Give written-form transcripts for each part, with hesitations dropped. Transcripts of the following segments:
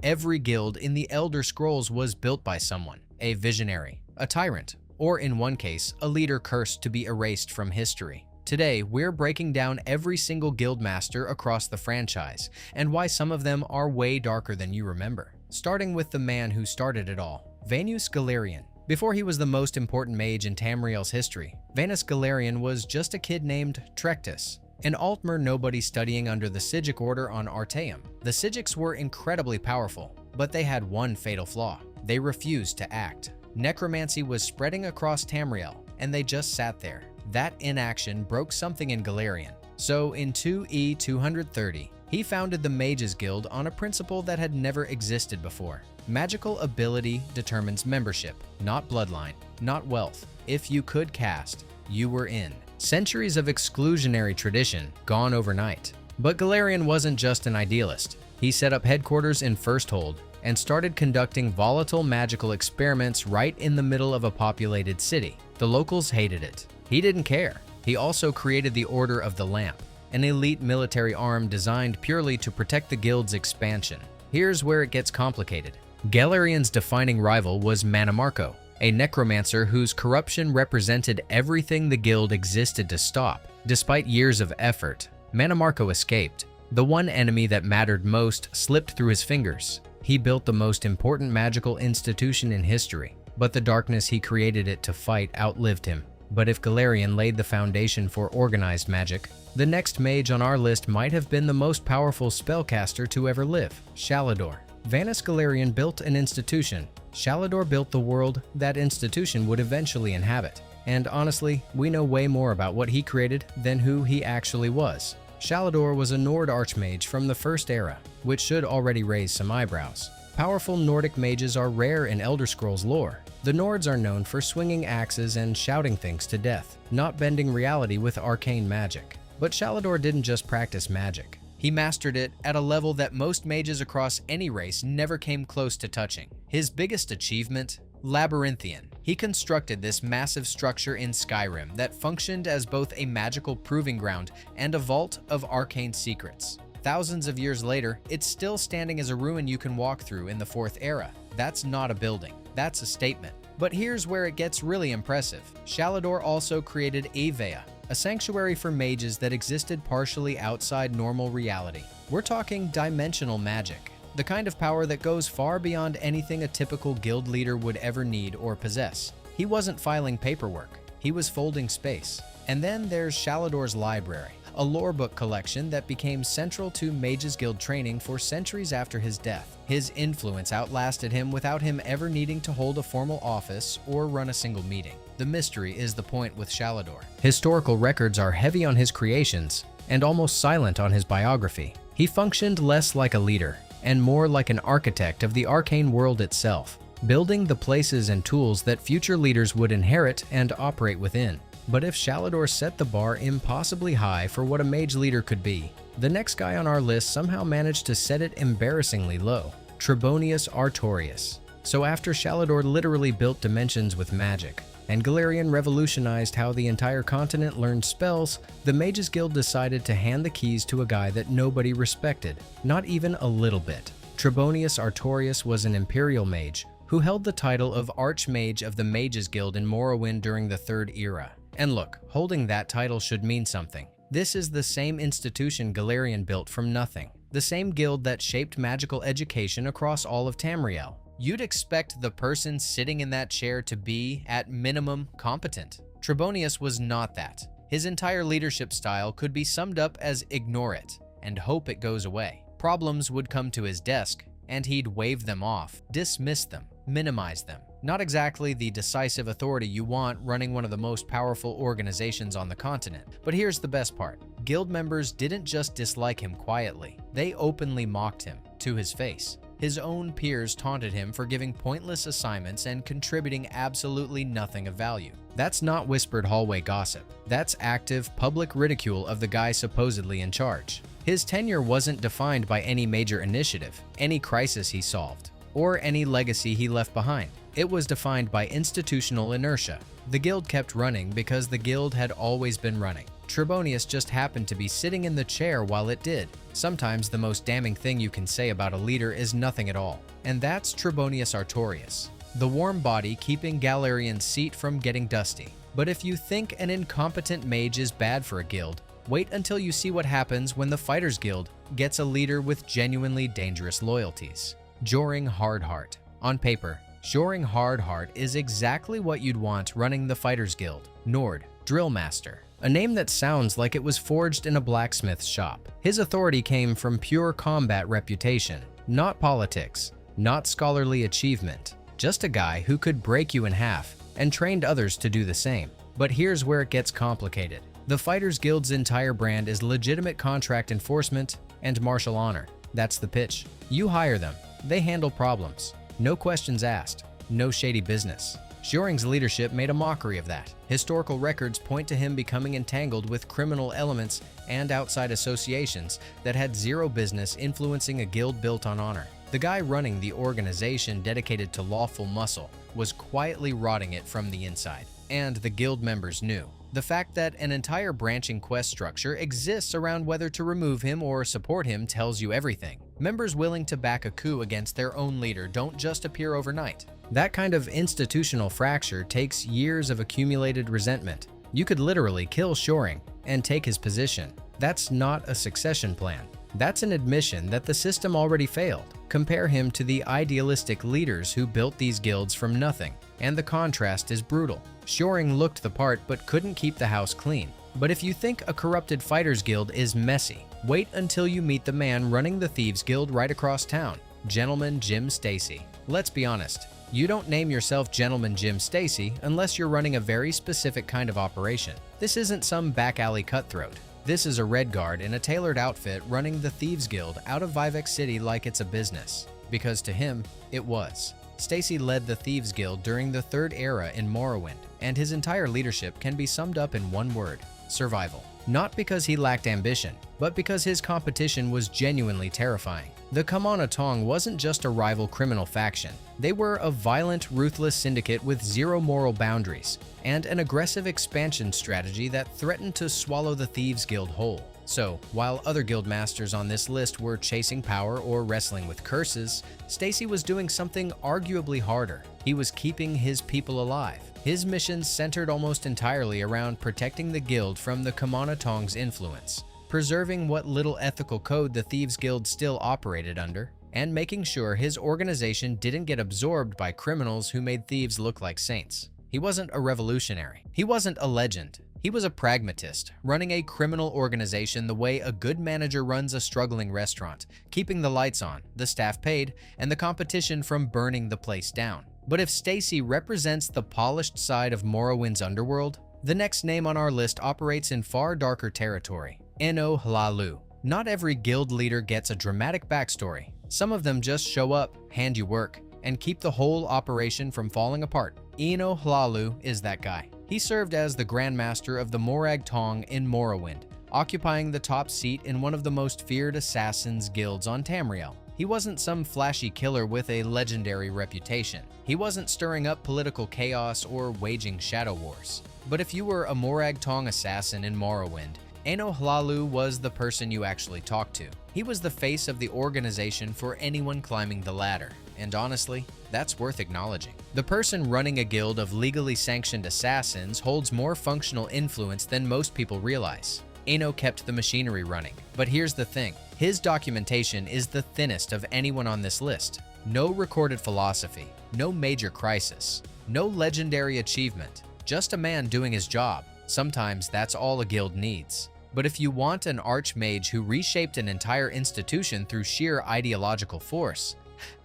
Every guild in the Elder Scrolls was built by someone, a visionary, a tyrant, or in one case, a leader cursed to be erased from history. Today, we're breaking down every single guild master across the franchise, and why some of them are way darker than you remember. Starting with the man who started it all, Vanus Galerion. Before he was the most important mage in Tamriel's history, Vanus Galerion was just a kid named Trectus, an Altmer nobody studying under the Psijic Order on Artaeum. The Psijics were incredibly powerful, but they had one fatal flaw. They refused to act. Necromancy was spreading across Tamriel, and they just sat there. That inaction broke something in Galerion. So in 2E 230, he founded the Mages Guild on a principle that had never existed before. Magical ability determines membership, not bloodline, not wealth. If you could cast, you were in. Centuries of exclusionary tradition gone overnight. But Galerion wasn't just an idealist. He set up headquarters in Firsthold and started conducting volatile magical experiments right in the middle of a populated city. The locals hated it. He didn't care. He also created the Order of the Lamp, an elite military arm designed purely to protect the guild's expansion. Here's where it gets complicated. Galerion's defining rival was Mannimarco, a necromancer whose corruption represented everything the guild existed to stop. Despite years of effort, Mannimarco escaped. The one enemy that mattered most slipped through his fingers. He built the most important magical institution in history, but the darkness he created it to fight outlived him. But if Galerion laid the foundation for organized magic, the next mage on our list might have been the most powerful spellcaster to ever live, Shalador. Vanus Galerion built an institution. Shalador built the world that institution would eventually inhabit. And honestly, we know way more about what he created than who he actually was. Shalador was a Nord archmage from the First Era, which should already raise some eyebrows. Powerful Nordic mages are rare in Elder Scrolls lore. The Nords are known for swinging axes and shouting things to death, not bending reality with arcane magic. But Shalador didn't just practice magic. He mastered it at a level that most mages across any race never came close to touching. His biggest achievement? Labyrinthian. He constructed this massive structure in Skyrim that functioned as both a magical proving ground and a vault of arcane secrets. Thousands of years later, it's still standing as a ruin you can walk through in the Fourth Era. That's not a building, that's a statement. But here's where it gets really impressive. Shalador also created Avea, a sanctuary for mages that existed partially outside normal reality. We're talking dimensional magic, the kind of power that goes far beyond anything a typical guild leader would ever need or possess. He wasn't filing paperwork, he was folding space. And then there's Shalador's library, a lorebook collection that became central to Mages Guild training for centuries after his death. His influence outlasted him without him ever needing to hold a formal office or run a single meeting. The mystery is the point with Shalador. Historical records are heavy on his creations and almost silent on his biography. He functioned less like a leader and more like an architect of the arcane world itself, building the places and tools that future leaders would inherit and operate within. But if Shalador set the bar impossibly high for what a mage leader could be, the next guy on our list somehow managed to set it embarrassingly low, Trebonius Artorius. So after Shalador literally built dimensions with magic, and Galerion revolutionized how the entire continent learned spells, the Mages Guild decided to hand the keys to a guy that nobody respected, not even a little bit. Trebonius Artorius was an imperial mage who held the title of Archmage of the Mages Guild in Morrowind during the Third Era. And look, holding that title should mean something. This is the same institution Galerion built from nothing, the same guild that shaped magical education across all of Tamriel. You'd expect the person sitting in that chair to be, at minimum, competent. Trebonius was not that. His entire leadership style could be summed up as ignore it and hope it goes away. Problems would come to his desk, and he'd wave them off, dismiss them, minimize them. Not exactly the decisive authority you want running one of the most powerful organizations on the continent. But here's the best part. Guild members didn't just dislike him quietly. They openly mocked him to his face. His own peers taunted him for giving pointless assignments and contributing absolutely nothing of value. That's not whispered hallway gossip. That's active, public ridicule of the guy supposedly in charge. His tenure wasn't defined by any major initiative, any crisis he solved, or any legacy he left behind. It was defined by institutional inertia. The guild kept running because the guild had always been running. Trebonius just happened to be sitting in the chair while it did. Sometimes the most damning thing you can say about a leader is nothing at all. And that's Trebonius Artorius, the warm body keeping Galerian's seat from getting dusty. But if you think an incompetent mage is bad for a guild, wait until you see what happens when the Fighters Guild gets a leader with genuinely dangerous loyalties. Joring Hardheart. On paper, Joring Hardheart is exactly what you'd want running the Fighters Guild. Nord, Drill Master. A name that sounds like it was forged in a blacksmith's shop. His authority came from pure combat reputation, not politics, not scholarly achievement. Just a guy who could break you in half and trained others to do the same. But here's where it gets complicated. The Fighters Guild's entire brand is legitimate contract enforcement and martial honor. That's the pitch. You hire them, they handle problems. No questions asked, no shady business. Joring's leadership made a mockery of that. Historical records point to him becoming entangled with criminal elements and outside associations that had zero business influencing a guild built on honor. The guy running the organization dedicated to lawful muscle was quietly rotting it from the inside, and the guild members knew. The fact that an entire branching quest structure exists around whether to remove him or support him tells you everything. Members willing to back a coup against their own leader don't just appear overnight. That kind of institutional fracture takes years of accumulated resentment. You could literally kill Joring and take his position. That's not a succession plan. That's an admission that the system already failed. Compare him to the idealistic leaders who built these guilds from nothing, and the contrast is brutal. Joring looked the part but couldn't keep the house clean. But if you think a corrupted Fighters Guild is messy, wait until you meet the man running the Thieves Guild right across town, Gentleman Jim Stacy. Let's be honest, you don't name yourself Gentleman Jim Stacy unless you're running a very specific kind of operation. This isn't some back alley cutthroat. This is a Red Guard in a tailored outfit running the Thieves Guild out of Vivec City like it's a business. Because to him, it was. Stacy led the Thieves Guild during the Third Era in Morrowind, and his entire leadership can be summed up in one word: survival. Not because he lacked ambition, but because his competition was genuinely terrifying. The Kamana Tong wasn't just a rival criminal faction. They were a violent, ruthless syndicate with zero moral boundaries and an aggressive expansion strategy that threatened to swallow the Thieves Guild whole. So, while other guild masters on this list were chasing power or wrestling with curses, Stacy was doing something arguably harder. He was keeping his people alive. His missions centered almost entirely around protecting the guild from the Kamana Tong's influence, preserving what little ethical code the Thieves Guild still operated under, and making sure his organization didn't get absorbed by criminals who made thieves look like saints. He wasn't a revolutionary. He wasn't a legend. He was a pragmatist, running a criminal organization the way a good manager runs a struggling restaurant, keeping the lights on, the staff paid, and the competition from burning the place down. But if Stacy represents the polished side of Morrowind's underworld, the next name on our list operates in far darker territory: Eno Hlalu. Not every guild leader gets a dramatic backstory. Some of them just show up, hand you work, and keep the whole operation from falling apart. Eno Hlalu is that guy. He served as the Grand Master of the Morag Tong in Morrowind, occupying the top seat in one of the most feared assassins guilds on Tamriel. He wasn't some flashy killer with a legendary reputation. He wasn't stirring up political chaos or waging shadow wars. But if you were a Morag Tong assassin in Morrowind, Eno Hlalu was the person you actually talked to. He was the face of the organization for anyone climbing the ladder, and honestly, that's worth acknowledging. The person running a guild of legally sanctioned assassins holds more functional influence than most people realize. Eno kept the machinery running, but here's the thing. His documentation is the thinnest of anyone on this list. No recorded philosophy, no major crisis, no legendary achievement, just a man doing his job. Sometimes that's all a guild needs. But if you want an archmage who reshaped an entire institution through sheer ideological force,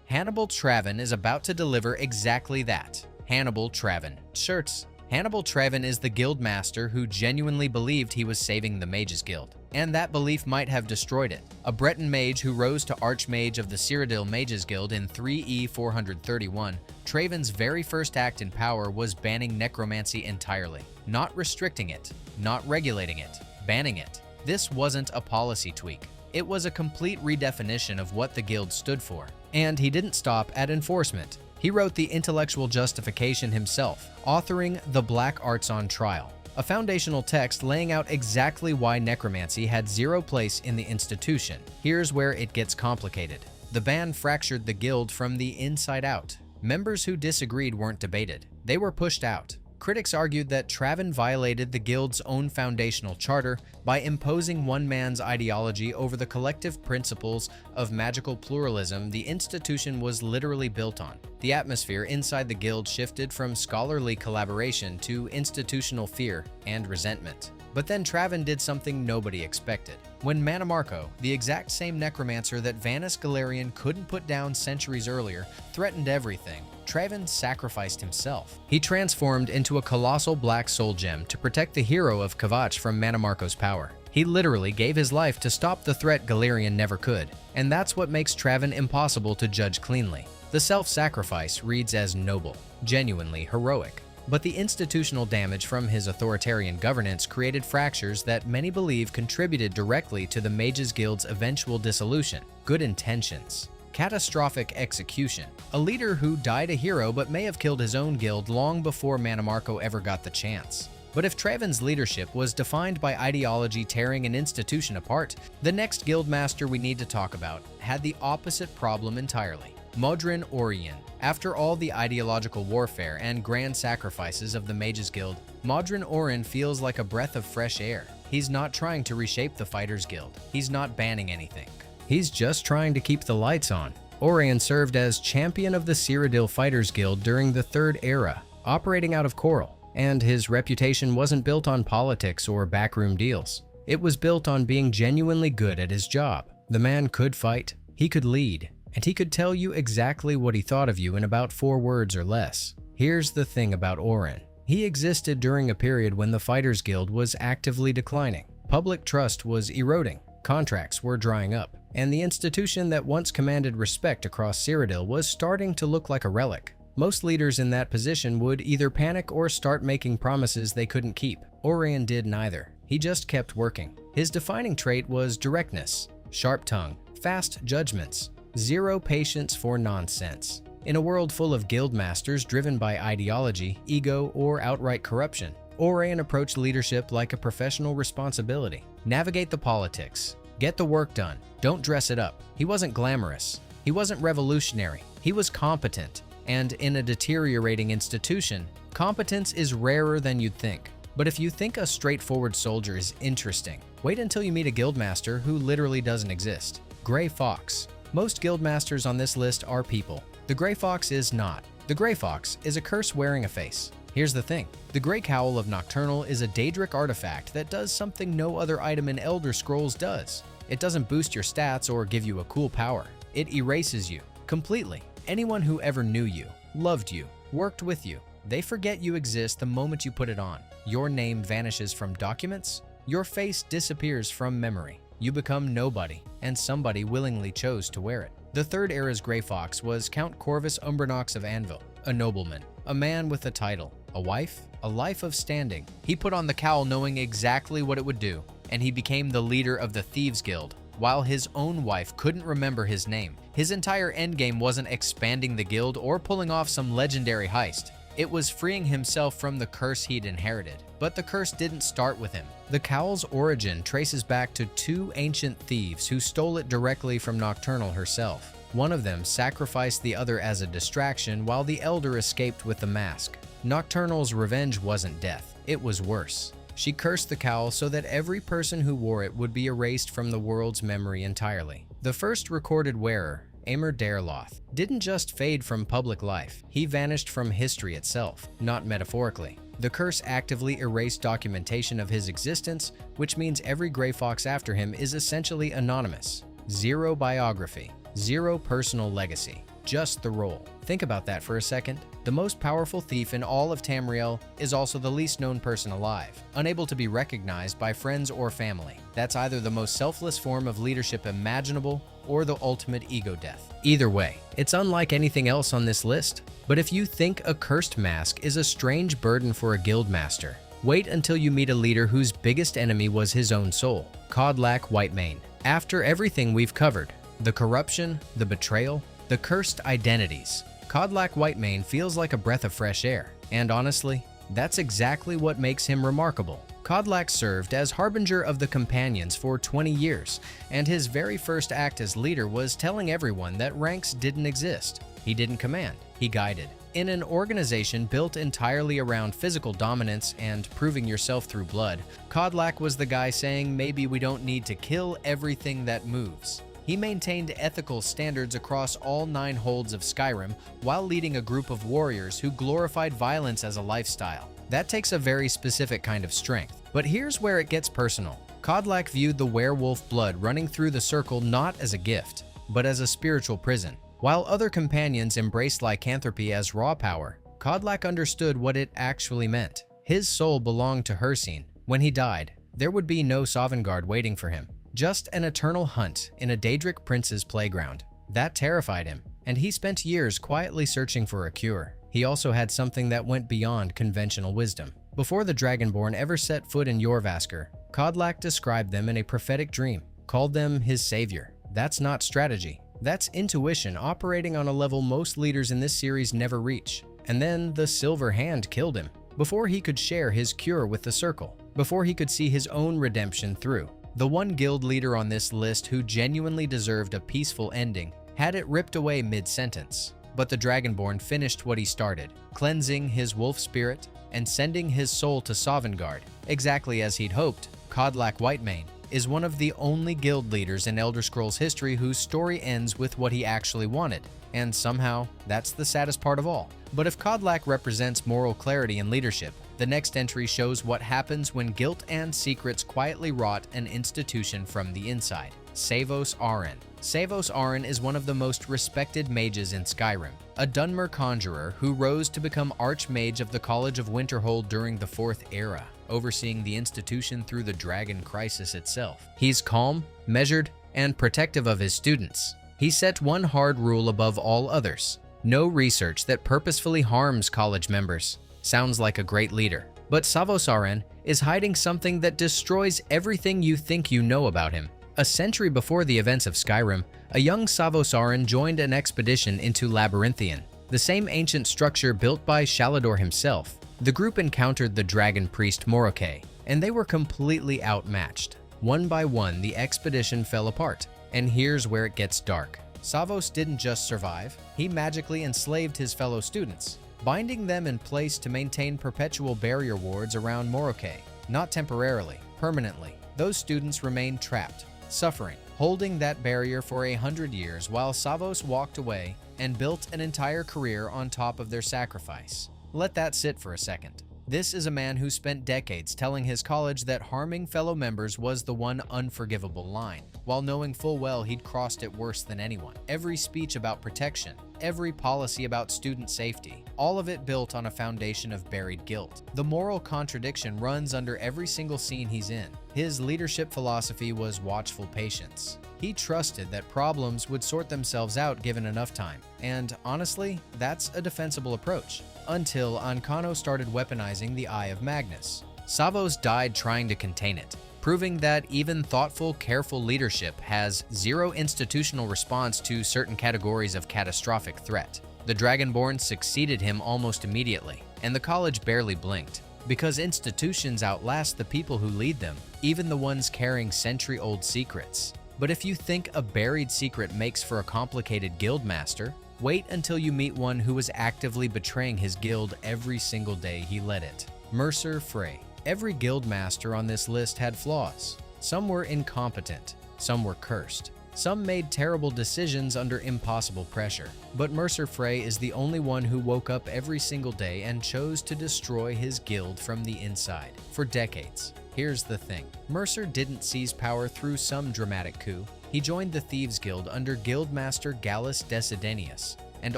Hannibal Traven is about to deliver exactly that. Hannibal Traven. Shirts. Hannibal Traven is the guild master who genuinely believed he was saving the Mages Guild, and that belief might have destroyed it. A Breton mage who rose to Archmage of the Cyrodiil Mages Guild in 3E 431, Traven's very first act in power was banning necromancy entirely. Not restricting it, not regulating it, banning it. This wasn't a policy tweak. It was a complete redefinition of what the guild stood for. And he didn't stop at enforcement. He wrote the intellectual justification himself, authoring The Black Arts on Trial. a foundational text laying out exactly why necromancy had zero place in the institution. Here's where it gets complicated. The ban fractured the guild from the inside out. Members who disagreed weren't debated. They were pushed out. Critics argued that Traven violated the guild's own foundational charter by imposing one man's ideology over the collective principles of magical pluralism the institution was literally built on. The atmosphere inside the guild shifted from scholarly collaboration to institutional fear and resentment. But then Traven did something nobody expected. When Mannimarco, the exact same necromancer that Vanus Galerion couldn't put down centuries earlier, threatened everything, Traven sacrificed himself. He transformed into a colossal black soul gem to protect the hero of Kvatch from Mannimarco's power. He literally gave his life to stop the threat Galerion never could, and that's what makes Traven impossible to judge cleanly. The self-sacrifice reads as noble, genuinely heroic. But the institutional damage from his authoritarian governance created fractures that many believe contributed directly to the Mages Guild's eventual dissolution. Good intentions. Catastrophic execution. A leader who died a hero but may have killed his own guild long before Mannimarco ever got the chance. But if Traven's leadership was defined by ideology tearing an institution apart, the next guildmaster we need to talk about had the opposite problem entirely. Modron Orien. After all the ideological warfare and grand sacrifices of the Mages Guild, Modron Orien feels like a breath of fresh air. He's not trying to reshape the Fighters Guild. He's not banning anything. He's just trying to keep the lights on. Orien served as champion of the Cyrodiil Fighters Guild during the Third Era, operating out of Coral, and his reputation wasn't built on politics or backroom deals. It was built on being genuinely good at his job. The man could fight, he could lead, and he could tell you exactly what he thought of you in about 4 words or less. Here's the thing about Orien. He existed during a period when the Fighters Guild was actively declining. Public trust was eroding, contracts were drying up, and the institution that once commanded respect across Cyrodiil was starting to look like a relic. Most leaders in that position would either panic or start making promises they couldn't keep. Orien did neither. He just kept working. His defining trait was directness, sharp tongue, fast judgments, zero patience for nonsense. In a world full of guildmasters driven by ideology, ego, or outright corruption, Orien approached leadership like a professional responsibility. Navigate the politics. Get the work done. Don't dress it up. He wasn't glamorous. He wasn't revolutionary. He was competent. And in a deteriorating institution, competence is rarer than you'd think. But if you think a straightforward soldier is interesting, wait until you meet a guildmaster who literally doesn't exist. Grey Fox. Most guildmasters on this list are people. The Grey Fox is not. The Grey Fox is a curse wearing a face. Here's the thing. The Grey Cowl of Nocturnal is a Daedric artifact that does something no other item in Elder Scrolls does. It doesn't boost your stats or give you a cool power. It erases you completely. Anyone who ever knew you, loved you, worked with you, they forget you exist the moment you put it on. Your name vanishes from documents. Your face disappears from memory. You become nobody, and somebody willingly chose to wear it. The Third Era's Grey Fox was Count Corvus Umbranox of Anvil, a nobleman, a man with a title, a wife, a life of standing. He put on the cowl knowing exactly what it would do, and he became the leader of the Thieves Guild, while his own wife couldn't remember his name. His entire endgame wasn't expanding the guild or pulling off some legendary heist. It was freeing himself from the curse he'd inherited. But the curse didn't start with him. The cowl's origin traces back to 2 ancient thieves who stole it directly from Nocturnal herself. One of them sacrificed the other as a distraction while the elder escaped with the mask. Nocturnal's revenge wasn't death, it was worse. She cursed the cowl so that every person who wore it would be erased from the world's memory entirely. The first recorded wearer, Amor Dareloth, didn't just fade from public life, he vanished from history itself, not metaphorically. The curse actively erased documentation of his existence, which means every Grey Fox after him is essentially anonymous. Zero biography, zero personal legacy, just the role. Think about that for a second. The most powerful thief in all of Tamriel is also the least known person alive, unable to be recognized by friends or family. That's either the most selfless form of leadership imaginable or the ultimate ego death. Either way, it's unlike anything else on this list. But if you think a cursed mask is a strange burden for a guildmaster, wait until you meet a leader whose biggest enemy was his own soul, Kodlak Whitemane. After everything we've covered, the corruption, the betrayal, the cursed identities, Kodlak Whitemane feels like a breath of fresh air. And honestly, That's exactly what makes him remarkable. Kodlak served as harbinger of the Companions for 20 years, and his very first act as leader was telling everyone that ranks didn't exist. He didn't command, he guided. In an organization built entirely around physical dominance and proving yourself through blood, Kodlak was the guy saying maybe we don't need to kill everything that moves. He maintained ethical standards across all 9 holds of Skyrim while leading a group of warriors who glorified violence as a lifestyle. That takes a very specific kind of strength. But here's where it gets personal. Kodlak viewed the werewolf blood running through the circle not as a gift, but as a spiritual prison. While other companions embraced lycanthropy as raw power, Kodlak understood what it actually meant. His soul belonged to Hircine. When he died, there would be no Sovngarde waiting for him, just an eternal hunt in a Daedric prince's playground. That terrified him, and he spent years quietly searching for a cure. He also had something that went beyond conventional wisdom. Before the Dragonborn ever set foot in Jorrvaskr, Kodlak described them in a prophetic dream, called them his savior. That's not strategy. That's intuition operating on a level most leaders in this series never reach. And then the Silver Hand killed him, before he could share his cure with the Circle, before he could see his own redemption through. The one guild leader on this list who genuinely deserved a peaceful ending had it ripped away mid-sentence. But the Dragonborn finished what he started, cleansing his wolf spirit and sending his soul to Sovngarde. Exactly as he'd hoped, Kodlak Whitemane is one of the only guild leaders in Elder Scrolls history whose story ends with what he actually wanted. And somehow, that's the saddest part of all. But if Kodlak represents moral clarity and leadership, the next entry shows what happens when guilt and secrets quietly rot an institution from the inside. Savos Aren. Savos Aren is one of the most respected mages in Skyrim, a Dunmer conjurer who rose to become Archmage of the College of Winterhold during the Fourth Era, overseeing the institution through the Dragon Crisis itself. He's calm, measured, and protective of his students. He set one hard rule above all others: no research that purposefully harms college members. Sounds like a great leader. But Savos Aren is hiding something that destroys everything you think you know about him. A century before the events of Skyrim, a young Savos Aren joined an expedition into Labyrinthian, the same ancient structure built by Shalador himself. The group encountered the dragon priest Morokei, and they were completely outmatched. One by one, the expedition fell apart. And here's where it gets dark. Savos didn't just survive, he magically enslaved his fellow students, binding them in place to maintain perpetual barrier wards around Morokei. Not temporarily, permanently. Those students remained trapped, suffering, holding that barrier for 100 years while Savos walked away and built an entire career on top of their sacrifice. Let that sit for a second. This is a man who spent decades telling his college that harming fellow members was the one unforgivable line, while knowing full well he'd crossed it worse than anyone. Every speech about protection, every policy about student safety, all of it built on a foundation of buried guilt. The moral contradiction runs under every single scene he's in. His leadership philosophy was watchful patience. He trusted that problems would sort themselves out given enough time. And honestly, that's a defensible approach. Until Ancano started weaponizing the Eye of Magnus. Savos died trying to contain it, proving that even thoughtful, careful leadership has zero institutional response to certain categories of catastrophic threat. The Dragonborn succeeded him almost immediately, and the college barely blinked. Because institutions outlast the people who lead them, even the ones carrying century-old secrets. But if you think a buried secret makes for a complicated guildmaster, wait until you meet one who was actively betraying his guild every single day he led it. Mercer Frey. Every guildmaster on this list had flaws. Some were incompetent, some were cursed. Some made terrible decisions under impossible pressure. But Mercer Frey is the only one who woke up every single day and chose to destroy his guild from the inside, for decades. Here's the thing. Mercer didn't seize power through some dramatic coup. He joined the Thieves Guild under Guildmaster Gallus Desidenius, and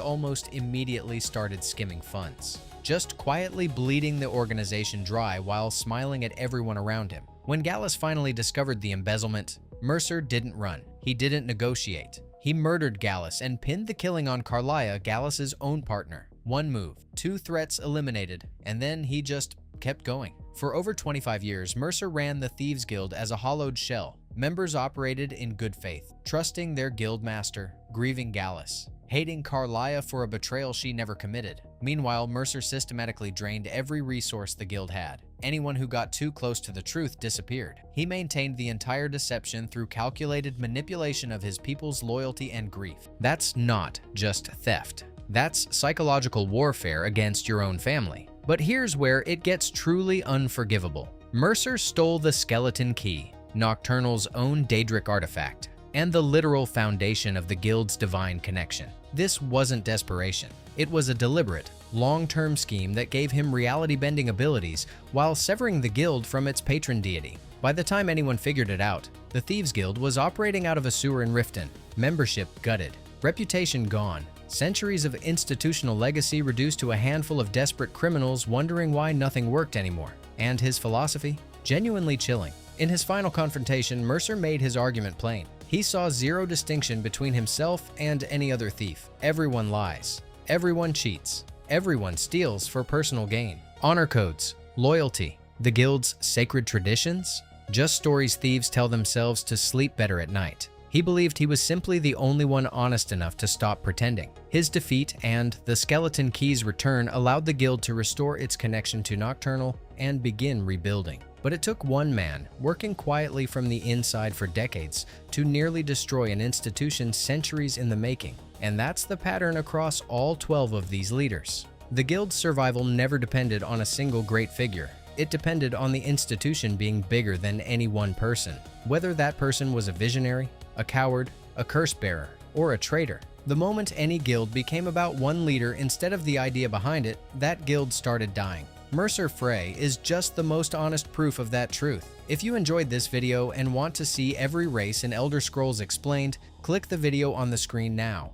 almost immediately started skimming funds, just quietly bleeding the organization dry while smiling at everyone around him. When Gallus finally discovered the embezzlement, Mercer didn't run. He didn't negotiate. He murdered Gallus and pinned the killing on Carlia, Gallus's own partner. One move, 2 threats eliminated, and then he just kept going. For over 25 years, Mercer ran the Thieves Guild as a hollowed shell. Members operated in good faith, trusting their guild master, grieving Gallus. hating Carlia for a betrayal she never committed. Meanwhile, Mercer systematically drained every resource the guild had. Anyone who got too close to the truth disappeared. He maintained the entire deception through calculated manipulation of his people's loyalty and grief. That's not just theft. That's psychological warfare against your own family. But here's where it gets truly unforgivable. Mercer stole the Skeleton Key, Nocturnal's own Daedric artifact, and the literal foundation of the guild's divine connection. This wasn't desperation. It was a deliberate, long-term scheme that gave him reality-bending abilities while severing the guild from its patron deity. By the time anyone figured it out, the Thieves Guild was operating out of a sewer in Riften, membership gutted, reputation gone, centuries of institutional legacy reduced to a handful of desperate criminals wondering why nothing worked anymore. And his philosophy? Genuinely chilling. In his final confrontation, Mercer made his argument plain. He saw zero distinction between himself and any other thief. Everyone lies. Everyone cheats. Everyone steals for personal gain. Honor codes, loyalty, the guild's sacred traditions? Just stories thieves tell themselves to sleep better at night. He believed he was simply the only one honest enough to stop pretending. His defeat and the Skeleton Key's return allowed the guild to restore its connection to Nocturnal and begin rebuilding. But it took one man, working quietly from the inside for decades, to nearly destroy an institution centuries in the making. And that's the pattern across all 12 of these leaders. The guild's survival never depended on a single great figure. It depended on the institution being bigger than any one person, whether that person was a visionary, a coward, a curse bearer, or a traitor. The moment any guild became about one leader instead of the idea behind it, that guild started dying. Mercer Frey is just the most honest proof of that truth. If you enjoyed this video and want to see every race in Elder Scrolls explained, click the video on the screen now.